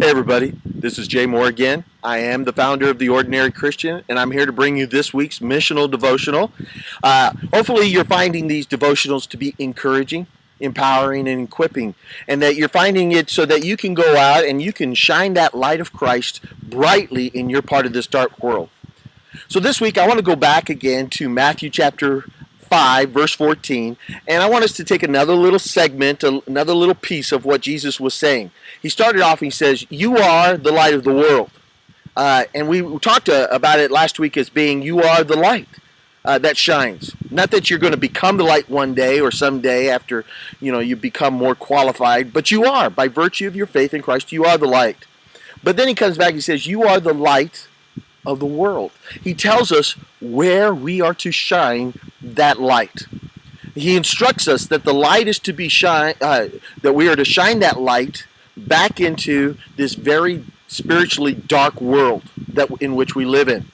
Hey everybody, this is Jay Moore again. I am the founder of The Ordinary Christian, and I'm here to bring you this week's Missional Devotional. Hopefully you're finding these devotionals to be encouraging, empowering, and equipping, and that you're finding it so that you can go out and you can shine that light of Christ brightly in your part of this dark world. So this week I want to go back again to Matthew chapter 5, verse 14, and I want us to take another little segment, another little piece of what Jesus was saying. He started off and he says, "You are the light of the world." And we talked about it last week as being, you are the light that shines. Not that you're going to become the light one day or someday after you become more qualified, but you are. By virtue of your faith in Christ, you are the light. But then he comes back and he says, you are the light of the world. He tells us where we are to shine that light. He instructs us that the light is to be that we are to shine that light back into this very spiritually dark world in which we live in.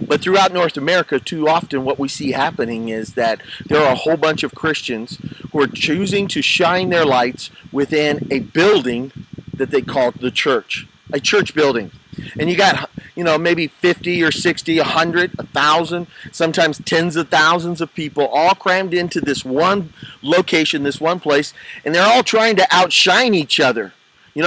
But throughout North America, too often what we see happening is that there are a whole bunch of Christians who are choosing to shine their lights within a building that they call the church, a church building. And you got, maybe 50 or 60, 100, 1,000, sometimes tens of thousands of people all crammed into this one location, this one place, and they're all trying to outshine each other.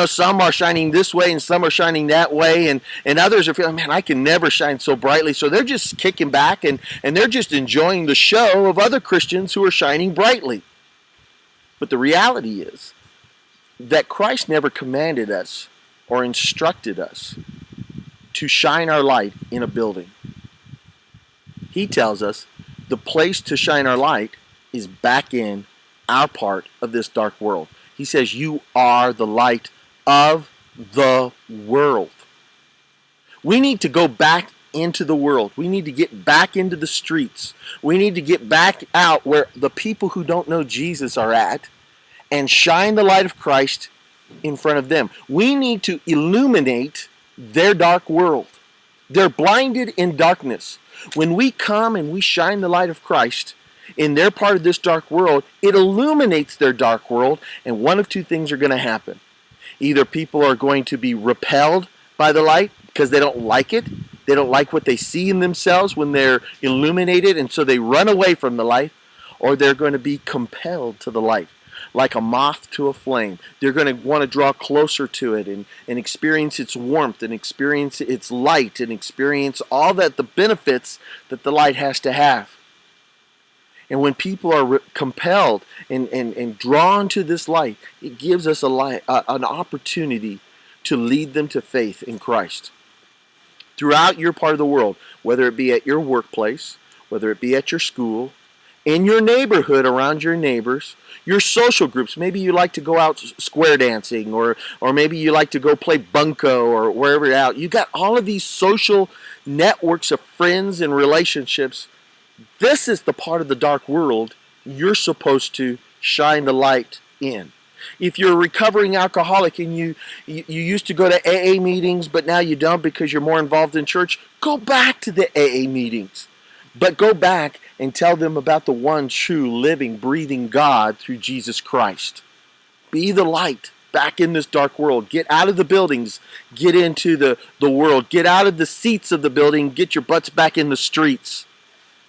Some are shining this way and some are shining that way, and others are feeling, man, I can never shine so brightly. So they're just kicking back and they're just enjoying the show of other Christians who are shining brightly. But the reality is that Christ never commanded us or instructed us to shine our light in a building. He tells us the place to shine our light is back in our part of this dark world. He says you are the light of the world. We need to go back into the world. We need to get back into the streets. We need to get back out where the people who don't know Jesus are at and shine the light of Christ in front of them. We need to illuminate their dark world. They're blinded in darkness. When we come and we shine the light of Christ in their part of this dark world, it illuminates their dark world, and one of two things are going to happen. Either people are going to be repelled by the light because they don't like it. They don't like what they see in themselves when they're illuminated, and so they run away from the light, or they're going to be compelled to the light. Like a moth to a flame. They're going to want to draw closer to it and experience its warmth and experience its light and experience all the benefits that the light has to have. And when people are compelled and drawn to this light, it gives us an opportunity to lead them to faith in Christ. Throughout your part of the world, whether it be at your workplace, whether it be at your school, in your neighborhood, around your neighbors, your social groups. Maybe you like to go out square dancing, or maybe you like to go play bunco, or wherever you're out. You got all of these social networks of friends and relationships. This is the part of the dark world you're supposed to shine the light in. If you're a recovering alcoholic and you used to go to AA meetings, but now you don't because you're more involved in church, go back to the AA meetings. But go back and tell them about the one true, living, breathing God through Jesus Christ. Be the light back in this dark world. Get out of the buildings. Get into the world. Get out of the seats of the building. Get your butts back in the streets.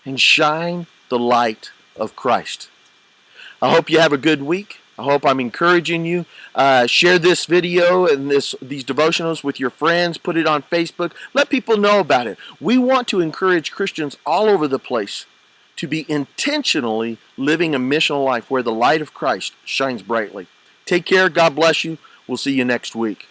And shine the light of Christ. I hope you have a good week. I hope I'm encouraging you. Share this video and these devotionals with your friends. Put it on Facebook. Let people know about it. We want to encourage Christians all over the place to be intentionally living a missional life where the light of Christ shines brightly. Take care. God bless you. We'll see you next week.